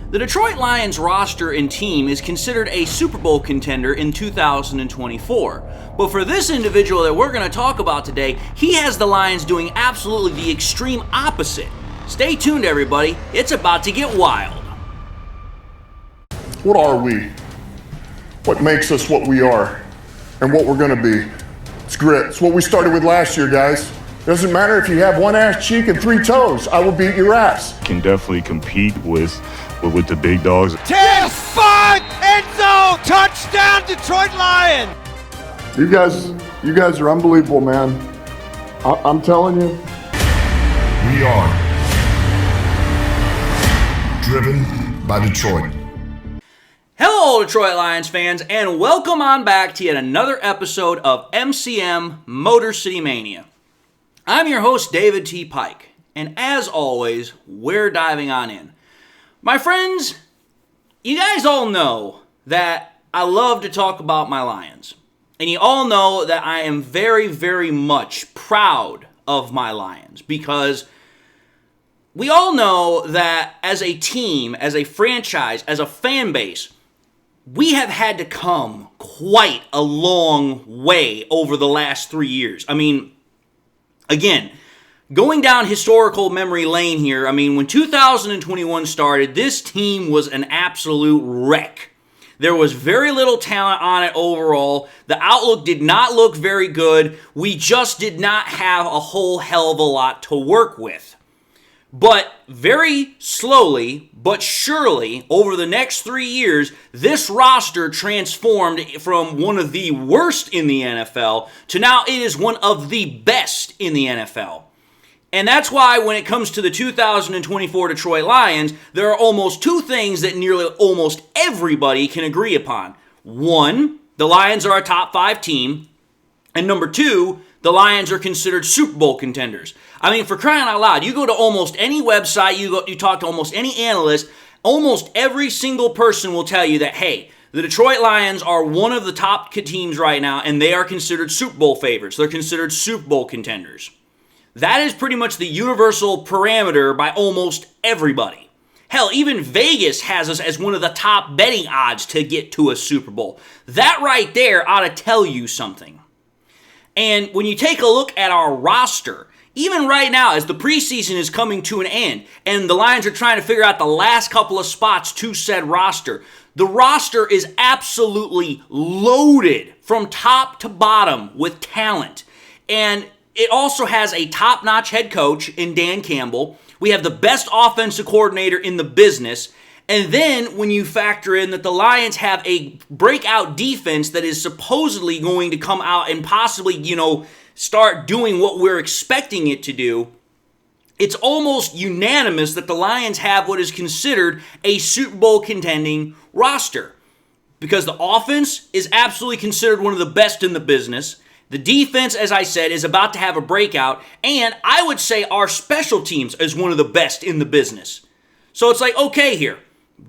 The Detroit Lions roster and team is considered a Super Bowl contender in 2024. But for this individual that we're going to talk about today, he has the Lions doing absolutely the extreme opposite. Stay tuned, everybody. It's about to get wild. What are we? What makes us what we are and what we're going to be? It's grit. It's what we started with last year, guys. Doesn't matter if you have one ass cheek and three toes. I will beat your ass. Can definitely compete with the big dogs. 10-5 end zone touchdown Detroit Lions. You guys are unbelievable, man. I'm telling you. We are driven by Detroit. Hello, Detroit Lions fans, and welcome on back to yet another episode of MCM Motor City Mania. I'm your host, David T. Pike, and as always, we're diving on in. My friends, you guys all know that I love to talk about my Lions, and you all know that I am very, very much proud of my Lions, because we all know that as a team, as a franchise, as a fan base, we have had to come quite a long way over the last 3 years. I mean, again, going down historical memory lane here, I mean, when 2021 started, this team was an absolute wreck. There was very little talent on it overall. The outlook did not look very good. We just did not have a whole hell of a lot to work with. But very slowly, but surely, over the next 3 years, this roster transformed from one of the worst in the NFL to now it is one of the best in the NFL. And that's why when it comes to the 2024 Detroit Lions, there are almost two things that nearly almost everybody can agree upon. One, the Lions are a top 5 team. And number two, the Lions are considered Super Bowl contenders. I mean, for crying out loud, you go to almost any website, you talk to almost any analyst, almost every single person will tell you that, hey, the Detroit Lions are one of the top teams right now, and they are considered Super Bowl favorites. They're considered Super Bowl contenders. That is pretty much the universal parameter by almost everybody. Hell, even Vegas has us as one of the top betting odds to get to a Super Bowl. That right there ought to tell you something. And when you take a look at our roster, even right now as the preseason is coming to an end and the Lions are trying to figure out the last couple of spots to said roster, the roster is absolutely loaded from top to bottom with talent. And it also has a top-notch head coach in Dan Campbell. We have the best offensive coordinator in the business. And then when you factor in that the Lions have a breakout defense that is supposedly going to come out and possibly, start doing what we're expecting it to do, it's almost unanimous that the Lions have what is considered a Super Bowl contending roster. Because the offense is absolutely considered one of the best in the business. The defense, as I said, is about to have a breakout. And I would say our special teams is one of the best in the business. So it's like, okay here.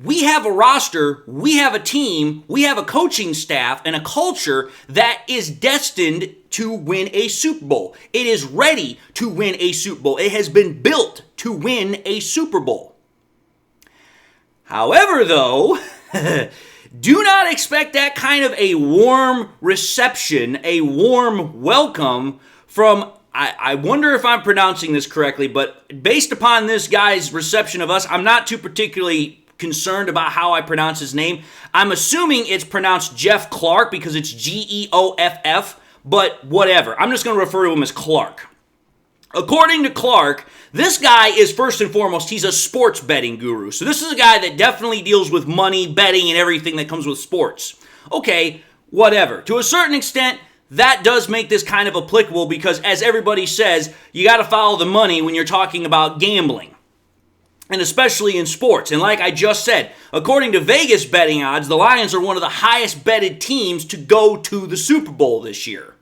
We have a roster, we have a team, we have a coaching staff, and a culture that is destined to win a Super Bowl. It is ready to win a Super Bowl. It has been built to win a Super Bowl. However, though, do not expect that kind of a warm reception, a warm welcome from, I wonder if I'm pronouncing this correctly, but based upon this guy's reception of us, I'm not too particularly concerned about how I pronounce his name. I'm assuming it's pronounced Jeff Clark because it's Geoff, but whatever. I'm just going to refer to him as Clark. According to Clark, this guy is first and foremost, he's a sports betting guru. So this is a guy that definitely deals with money, betting, and everything that comes with sports. Okay, whatever. To a certain extent, that does make this kind of applicable because as everybody says, you got to follow the money when you're talking about gambling. And especially in sports. And like I just said, according to Vegas betting odds, the Lions are one of the highest betted teams to go to the Super Bowl this year.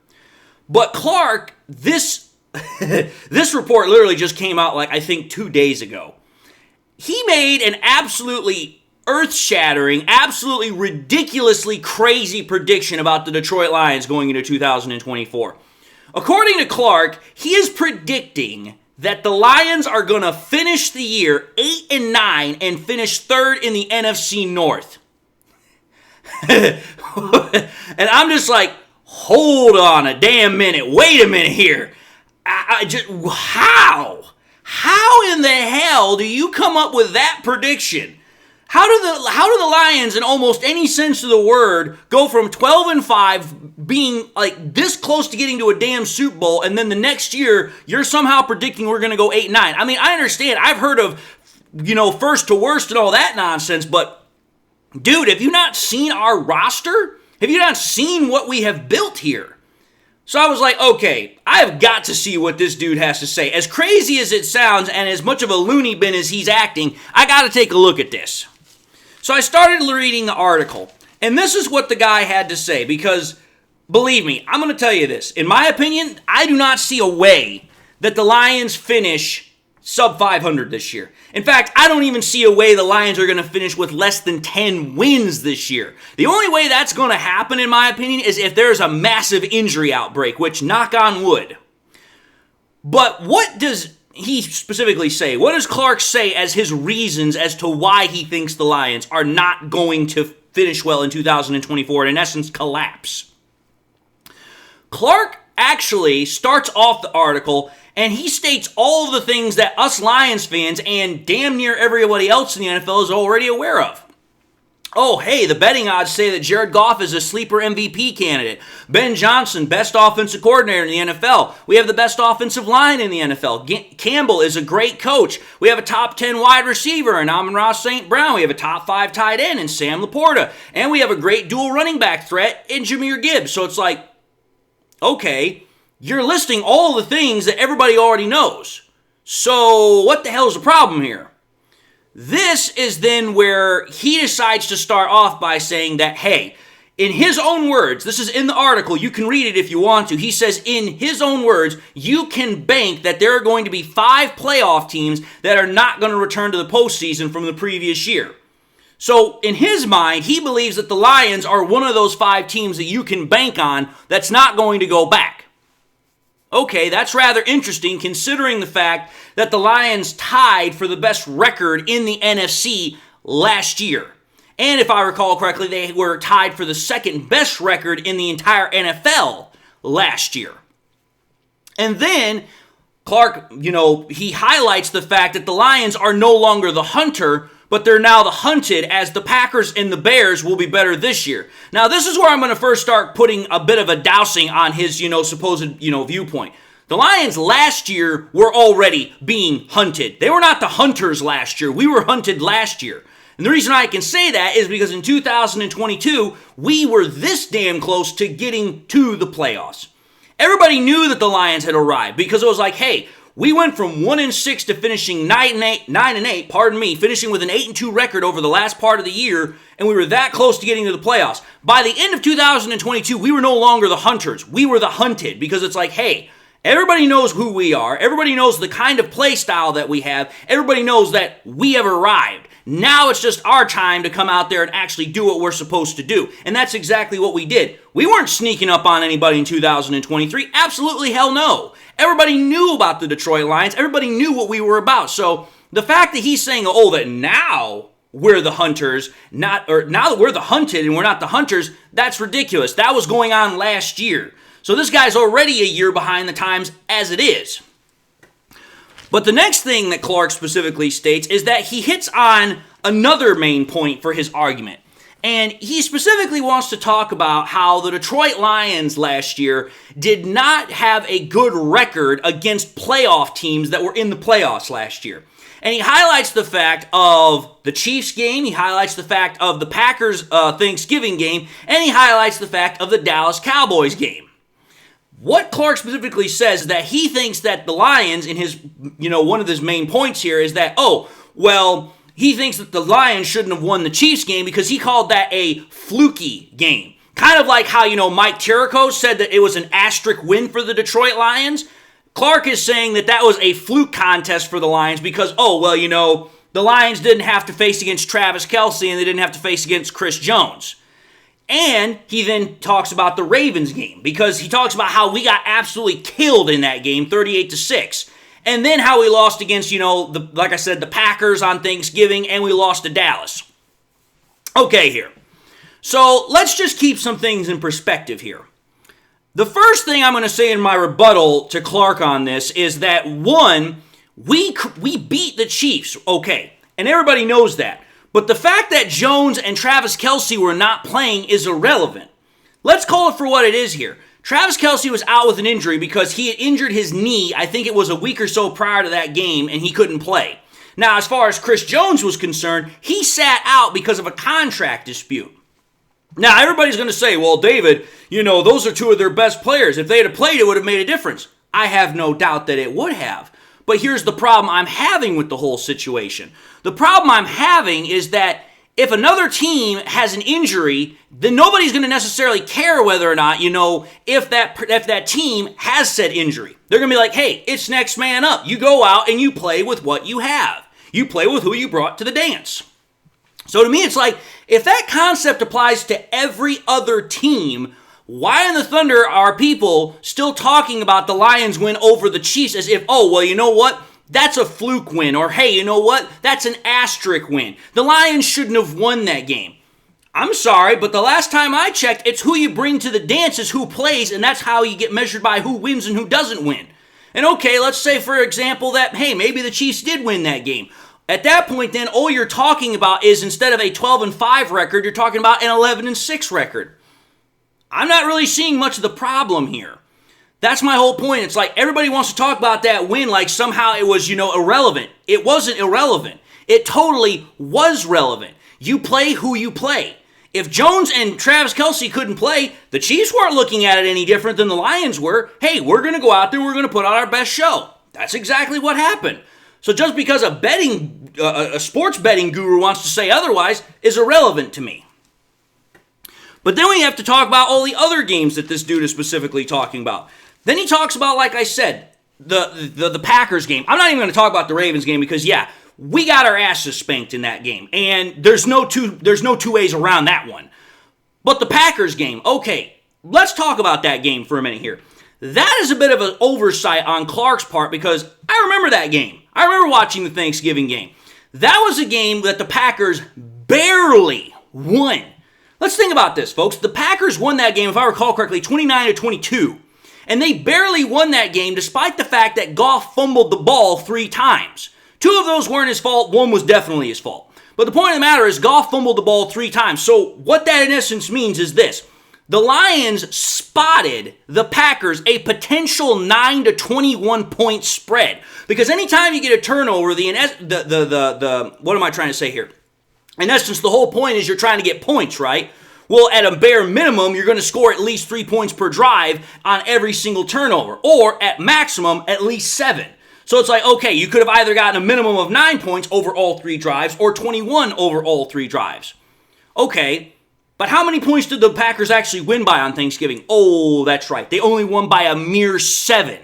But Clark, this report literally just came out I think 2 days ago. He made an absolutely earth-shattering, absolutely ridiculously crazy prediction about the Detroit Lions going into 2024. According to Clark, he is predicting that the Lions are going to finish the year 8-9 and finish third in the NFC North. And I'm just like, hold on a damn minute. Wait a minute here. How? How in the hell do you come up with that prediction? How do the Lions, in almost any sense of the word, go from 12-5 being like this close to getting to a damn Super Bowl, and then the next year you're somehow predicting we're going to go 8-9? I mean, I understand. I've heard of, first to worst and all that nonsense, but dude, have you not seen our roster? Have you not seen what we have built here? So I was like, okay, I've got to see what this dude has to say. As crazy as it sounds and as much of a loony bin as he's acting, I got to take a look at this. So I started reading the article, and this is what the guy had to say, because believe me, I'm going to tell you this. In my opinion, I do not see a way that the Lions finish sub 500 this year. In fact, I don't even see a way the Lions are going to finish with less than 10 wins this year. The only way that's going to happen, in my opinion, is if there's a massive injury outbreak, which, knock on wood. But what does he specifically say? What does Clark say as his reasons as to why he thinks the Lions are not going to finish well in 2024 and, in essence, collapse? Clark actually starts off the article and he states all of the things that us Lions fans and damn near everybody else in the NFL is already aware of. Oh, hey, the betting odds say that Jared Goff is a sleeper MVP candidate. Ben Johnson, best offensive coordinator in the NFL. We have the best offensive line in the NFL. Campbell is a great coach. We have a top 10 wide receiver in Amon-Ra St. Brown. We have a top 5 tight end in Sam Laporta. And we have a great dual running back threat in Jahmyr Gibbs. So it's like, okay, you're listing all the things that everybody already knows. So what the hell is the problem here? This is then where he decides to start off by saying that, hey, in his own words, this is in the article, you can read it if you want to. He says, in his own words, you can bank that there are going to be 5 playoff teams that are not going to return to the postseason from the previous year. So in his mind, he believes that the Lions are one of those 5 teams that you can bank on that's not going to go back. Okay, that's rather interesting considering the fact that the Lions tied for the best record in the NFC last year. And if I recall correctly, they were tied for the second best record in the entire NFL last year. And then Clark, he highlights the fact that the Lions are no longer the hunter, but they're now the hunted, as the Packers and the Bears will be better this year. Now, this is where I'm going to first start putting a bit of a dousing on his, supposed, viewpoint. The Lions last year were already being hunted. They were not the hunters last year. We were hunted last year. And the reason I can say that is because in 2022, we were this damn close to getting to the playoffs. Everybody knew that the Lions had arrived because it was like, hey, we went from 1-6 to finishing 9-8, finishing with an 8-2 record over the last part of the year, and we were that close to getting to the playoffs. By the end of 2022, we were no longer the hunters. We were the hunted, because it's like, hey, everybody knows who we are. Everybody knows the kind of play style that we have. Everybody knows that we have arrived. Now it's just our time to come out there and actually do what we're supposed to do. And that's exactly what we did. We weren't sneaking up on anybody in 2023. Absolutely hell no. Everybody knew about the Detroit Lions. Everybody knew what we were about. So the fact that he's saying, that now we're the hunters, now that we're the hunted and we're not the hunters, that's ridiculous. That was going on last year. So this guy's already a year behind the times as it is. But the next thing that Clark specifically states is that he hits on another main point for his argument. And he specifically wants to talk about how the Detroit Lions last year did not have a good record against playoff teams that were in the playoffs last year. And he highlights the fact of the Chiefs game, he highlights the fact of the Packers Thanksgiving game, and he highlights the fact of the Dallas Cowboys game. What Clark specifically says is that he thinks that the Lions, in his, one of his main points here is that, he thinks that the Lions shouldn't have won the Chiefs game because he called that a fluky game. Kind of like how, Mike Tirico said that it was an asterisk win for the Detroit Lions. Clark is saying that that was a fluke contest for the Lions because, the Lions didn't have to face against Travis Kelce and they didn't have to face against Chris Jones. And he then talks about the Ravens game because he talks about how we got absolutely killed in that game, 38-6. And then how we lost against, like I said, the Packers on Thanksgiving, and we lost to Dallas. Okay, here. So let's just keep some things in perspective here. The first thing I'm going to say in my rebuttal to Clark on this is that, one, we beat the Chiefs, okay, and everybody knows that. But the fact that Jones and Travis Kelce were not playing is irrelevant. Let's call it for what it is here. Travis Kelce was out with an injury because he had injured his knee, I think it was a week or so prior to that game, and he couldn't play. Now, as far as Chris Jones was concerned, he sat out because of a contract dispute. Now, everybody's going to say, well, David, those are two of their best players. If they had played, it would have made a difference. I have no doubt that it would have. But here's the problem I'm having with the whole situation. The problem I'm having is that if another team has an injury, then nobody's going to necessarily care whether or not, if that team has said injury. They're going to be like, hey, it's next man up. You go out and you play with what you have. You play with who you brought to the dance. So to me, it's like, if that concept applies to every other team, why in the thunder are people still talking about the Lions win over the Chiefs as if, oh, well, you know what? That's a fluke win. Or, hey, you know what? That's an asterisk win. The Lions shouldn't have won that game. I'm sorry, but the last time I checked, it's who you bring to the dance is who plays, and that's how you get measured by who wins and who doesn't win. And okay, let's say, for example, that, hey, maybe the Chiefs did win that game. At that point, then, all you're talking about is instead of a 12-5 record, you're talking about an 11-6 record. I'm not really seeing much of the problem here. That's my whole point. It's like everybody wants to talk about that win like somehow it was, irrelevant. It wasn't irrelevant. It totally was relevant. You play who you play. If Jones and Travis Kelce couldn't play, the Chiefs weren't looking at it any different than the Lions were. Hey, we're going to go out there and we're going to put on our best show. That's exactly what happened. So just because a sports betting guru wants to say otherwise is irrelevant to me. But then we have to talk about all the other games that this dude is specifically talking about. Then he talks about, like I said, the Packers game. I'm not even going to talk about the Ravens game because, yeah, we got our asses spanked in that game. And there's no two ways around that one. But the Packers game, okay, let's talk about that game for a minute here. That is a bit of an oversight on Clark's part because I remember that game. I remember watching the Thanksgiving game. That was a game that the Packers barely won. Let's think about this, folks. The Packers won that game, if I recall correctly, 29-22. And they barely won that game despite the fact that Goff fumbled the ball 3 times. 2 of those weren't his fault. 1 was definitely his fault. But the point of the matter is Goff fumbled the ball 3 times. So what that in essence means is this. The Lions spotted the Packers a potential 9 to 21 point spread. Because anytime you get a turnover, what am I trying to say here? In essence, the whole point is you're trying to get points, right? Well, at a bare minimum, you're going to score at least 3 points per drive on every single turnover. Or at maximum, at least 7. So it's like, okay, you could have either gotten a minimum of 9 points over all 3 drives or 21 over all 3 drives. Okay, but how many points did the Packers actually win by on Thanksgiving? Oh, that's right. They only won by a mere 7.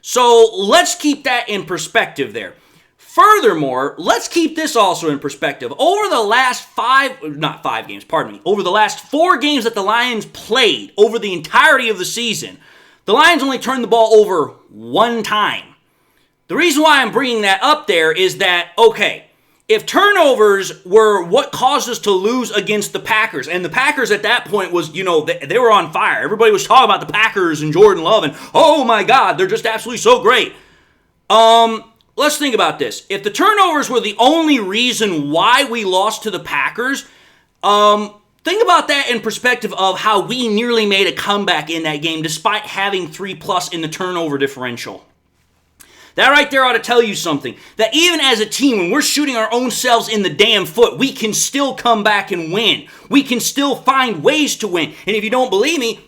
So let's keep that in perspective there. Furthermore, let's keep this also in perspective. Over the last over the last 4 games that the Lions played over the entirety of the season, the Lions only turned the ball over 1 time. The reason why I'm bringing that up there is that, okay, if turnovers were what caused us to lose against the Packers, and the Packers at that point was, they were on fire. Everybody was talking about the Packers and Jordan Love, and oh my God, they're just absolutely so great. Let's think about this. If the turnovers were the only reason why we lost to the Packers, think about that in perspective of how we nearly made a comeback in that game despite having 3+ in the turnover differential. That right there ought to tell you something. That even as a team, when we're shooting our own selves in the damn foot, we can still come back and win. We can still find ways to win. And if you don't believe me,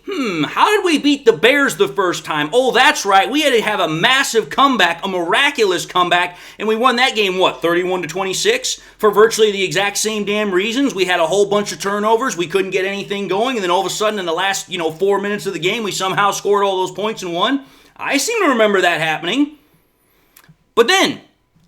how did we beat the Bears the first time? Oh, that's right. We had to have a massive comeback, a miraculous comeback, and we won that game, 31-26? For virtually the exact same damn reasons. We had a whole bunch of turnovers. We couldn't get anything going, and then all of a sudden in the last, 4 minutes of the game, we somehow scored all those points and won. I seem to remember that happening. But then,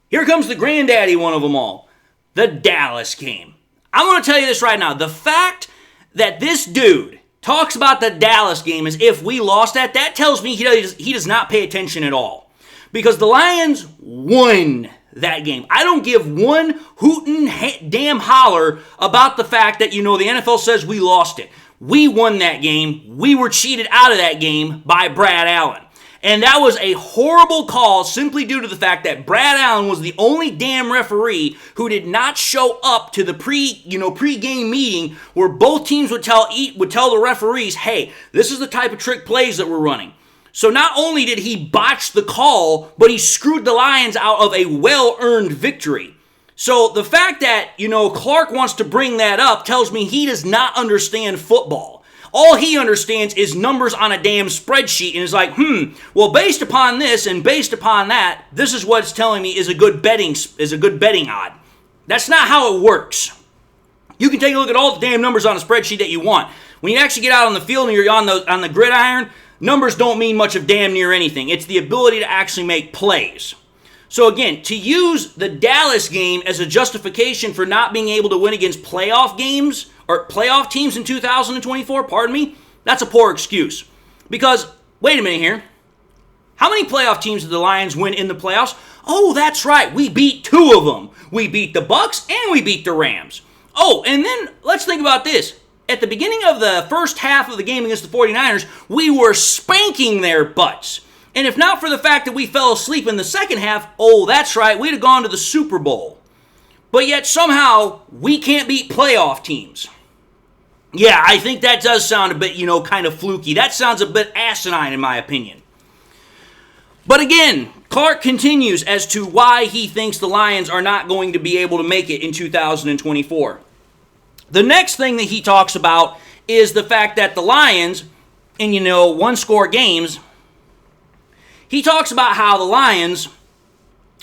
here comes the granddaddy one of them all, the Dallas game. I'm going to tell you this right now. The fact that this dude talks about the Dallas game as if we lost that tells me he does not pay attention at all. because the Lions won that game. I don't give one hootin' damn holler about the fact that, the NFL says we lost it. We won that game. We were cheated out of that game by Brad Allen. And that was a horrible call simply due to the fact that Brad Allen was the only damn referee who did not show up to the pre-game meeting where both teams would tell the referees, hey, this is the type of trick plays that we're running. So not only did he botch the call, but he screwed the Lions out of a well-earned victory. So the fact that, Clark wants to bring that up tells me he does not understand football. All he understands is numbers on a damn spreadsheet and is like, well, based upon this and based upon that, this is what it's telling me is a good betting odd. That's not how it works. You can take a look at all the damn numbers on a spreadsheet that you want. When you actually get out on the field and you're on the gridiron, numbers don't mean much of damn near anything. It's the ability to actually make plays. So again, to use the Dallas game as a justification for not being able to win against playoff games or playoff teams in 2024, that's a poor excuse. Because, wait a minute here, how many playoff teams did the Lions win in the playoffs? Oh, that's right, we beat 2 of them. We beat the Bucks and we beat the Rams. Oh, and then let's think about this. At the beginning of the first half of the game against the 49ers, we were spanking their butts. And if not for the fact that we fell asleep in the second half, oh, that's right, we'd have gone to the Super Bowl. But yet somehow we can't beat playoff teams. Yeah, I think that does sound a bit, kind of fluky. That sounds a bit asinine in my opinion. But again, Clark continues as to why he thinks the Lions are not going to be able to make it in 2024. The next thing that he talks about is the fact that the Lions, in, one-score games, he talks about how the Lions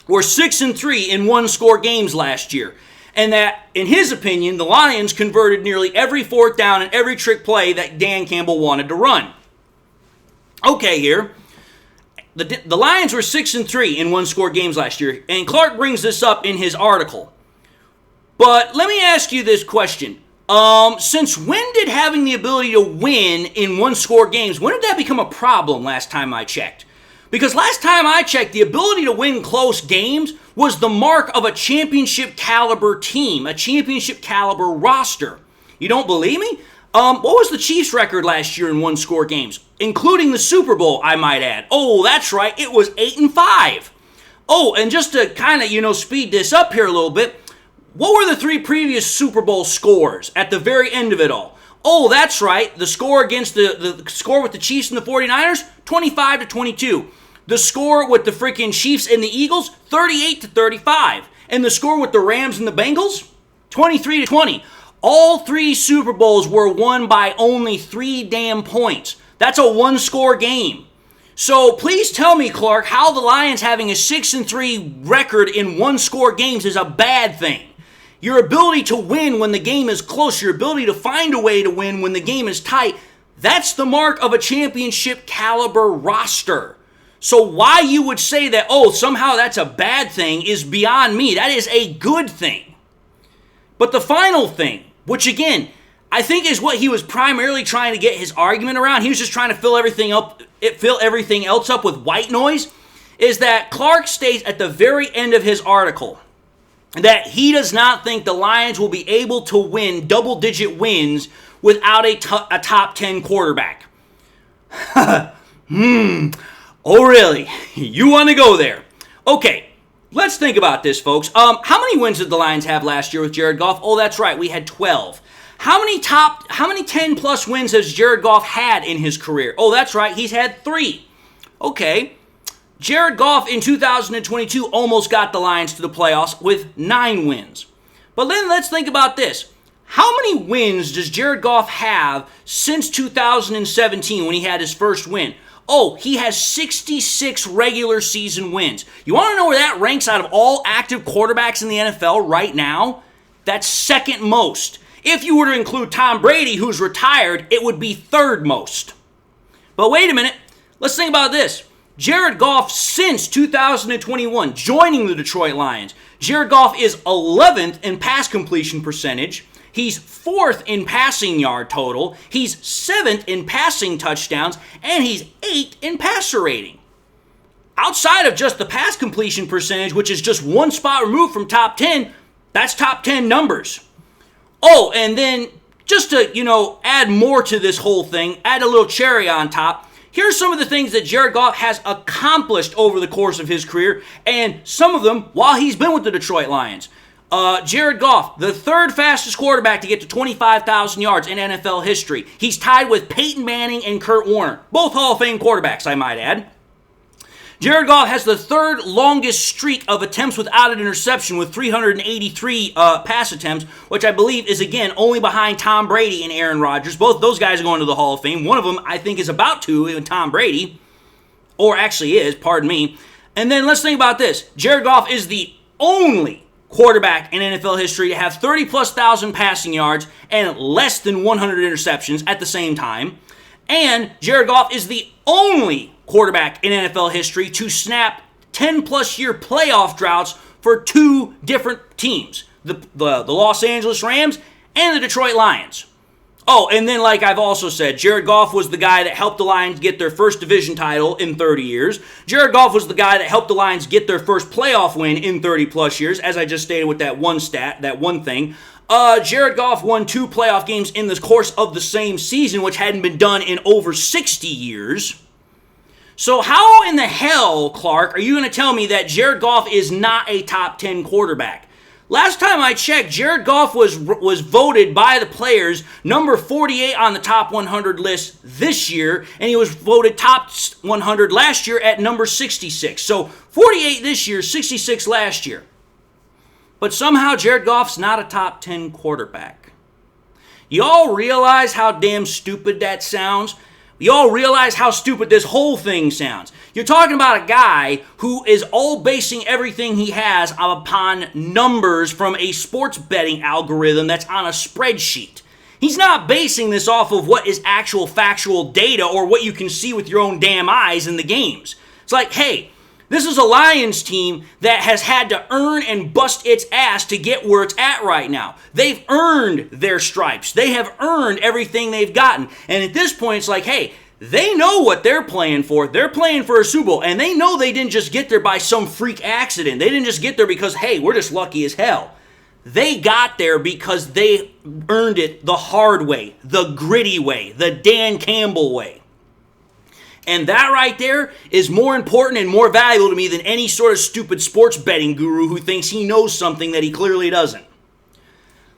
were 6-3 in one-score games last year. And that, in his opinion, the Lions converted nearly every fourth down and every trick play that Dan Campbell wanted to run. Okay, here. The Lions were 6-3 in one-score games last year. And Clark brings this up in his article. But let me ask you this question. Since when did having the ability to win in one-score games, when did that become a problem last time I checked? Because last time I checked, the ability to win close games was the mark of a championship caliber team, a championship caliber roster. You don't believe me? What was the Chiefs' record last year in one-score games? Including the Super Bowl, I might add. Oh, that's right, it was 8-5. Oh, and just to kind of, speed this up here a little bit, what were the 3 previous Super Bowl scores at the very end of it all? Oh, that's right, the score against the score with the Chiefs and the 49ers, 25-22. The score with the freaking Chiefs and the Eagles, 38-35. And the score with the Rams and the Bengals, 23-20. All 3 Super Bowls were won by only 3 damn points. That's a one-score game. So please tell me, Clark, how the Lions having a 6-3 record in one-score games is a bad thing. Your ability to win when the game is close, your ability to find a way to win when the game is tight, that's the mark of a championship caliber roster. So why you would say that, oh, somehow that's a bad thing is beyond me. That is a good thing. But the final thing, which again, I think is what he was primarily trying to get his argument around, he was just trying to fill everything else up with white noise, is that Clark states at the very end of his article that he does not think the Lions will be able to win double-digit wins without a top 10 quarterback. Oh, really? You want to go there? Okay, let's think about this, folks. How many wins did the Lions have last year with Jared Goff? Oh, that's right, we had 12. How many 10-plus wins has Jared Goff had in his career? Oh, that's right, he's had 3. Okay, Jared Goff in 2022 almost got the Lions to the playoffs with 9 wins. But then let's think about this. How many wins does Jared Goff have since 2017 when he had his first win? Oh, he has 66 regular season wins. You want to know where that ranks out of all active quarterbacks in the NFL right now? That's second most. If you were to include Tom Brady, who's retired, it would be third most. But wait a minute. Let's think about this. Jared Goff, since 2021, joining the Detroit Lions, Jared Goff is 11th in pass completion percentage. He's 4th in passing yard total. He's 7th in passing touchdowns. And he's 8th in passer rating. outside of just the pass completion percentage, which is just one spot removed from top 10, that's top 10 numbers. Oh, and then just to, add more to this whole thing, add a little cherry on top, here's some of the things that Jared Goff has accomplished over the course of his career, and some of them while he's been with the Detroit Lions. Jared Goff, the third fastest quarterback to get to 25,000 yards in NFL history. He's tied with Peyton Manning and Kurt Warner, both Hall of Fame quarterbacks, I might add. Jared Goff has the third longest streak of attempts without an interception with 383 pass attempts, which I believe is, again, only behind Tom Brady and Aaron Rodgers. Both those guys are going to the Hall of Fame. One of them, I think, is about to, and Tom Brady, or actually is, pardon me. And then let's think about this. Jared Goff is the only quarterback in NFL history to have 30-plus thousand passing yards and less than 100 interceptions at the same time. And Jared Goff is the only quarterback in NFL history to snap 10-plus year playoff droughts for two different teams, the Los Angeles Rams and the Detroit Lions. Oh, and then like I've also said, Jared Goff was the guy that helped the Lions get their first division title in 30 years. Jared Goff was the guy that helped the Lions get their first playoff win in 30-plus years, as I just stated with that one stat, that one thing. Jared Goff won 2 playoff games in the course of the same season, which hadn't been done in over 60 years. So how in the hell, Clark, are you going to tell me that Jared Goff is not a top 10 quarterback? Last time I checked, Jared Goff was voted by the players number 48 on the top 100 list this year, and he was voted top 100 last year at number 66. So 48 this year, 66 last year. But somehow Jared Goff's not a top 10 quarterback. Y'all realize how damn stupid that sounds? Y'all realize how stupid this whole thing sounds? You're talking about a guy who is all basing everything he has upon numbers from a sports betting algorithm that's on a spreadsheet. He's not basing this off of what is actual factual data or what you can see with your own damn eyes in the games. It's like, hey, this is a Lions team that has had to earn and bust its ass to get where it's at right now. They've earned their stripes. They have earned everything they've gotten. And at this point, it's like, hey, they know what they're playing for. They're playing for a Super Bowl. And they know they didn't just get there by some freak accident. They didn't just get there because, hey, we're just lucky as hell. They got there because they earned it the hard way, the gritty way, the Dan Campbell way. And that right there is more important and more valuable to me than any sort of stupid sports betting guru who thinks he knows something that he clearly doesn't.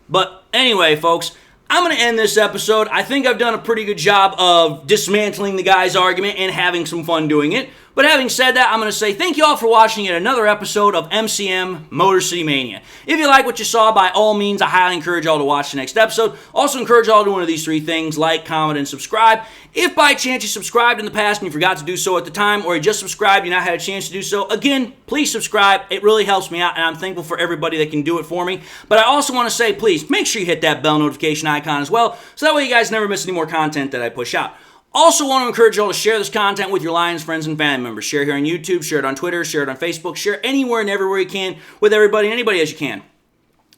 But anyway, folks, I'm going to end this episode. I think I've done a pretty good job of dismantling the guy's argument and having some fun doing it. But having said that, I'm going to say thank you all for watching yet another episode of MCM Motor City Mania. If you like what you saw, by all means, I highly encourage y'all to watch the next episode. Also encourage y'all to do one of these 3 things: like, comment, and subscribe. If by chance you subscribed in the past and you forgot to do so at the time, or you just subscribed and you not had a chance to do so, again, please subscribe. It really helps me out, and I'm thankful for everybody that can do it for me. But I also want to say, please, make sure you hit that bell notification icon as well, so that way you guys never miss any more content that I push out. Also want to encourage y'all to share this content with your Lions friends and family members. Share here on YouTube, share it on Twitter, share it on Facebook, share anywhere and everywhere you can with everybody and anybody as you can.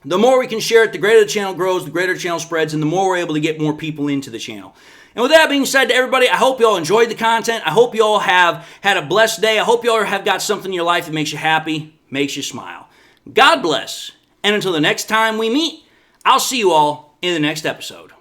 The more we can share it, the greater the channel grows, the greater the channel spreads, and the more we're able to get more people into the channel. And with that being said, to everybody, I hope you all enjoyed the content. I hope you all have had a blessed day. I hope you all have got something in your life that makes you happy, makes you smile. God bless. And until the next time we meet, I'll see you all in the next episode.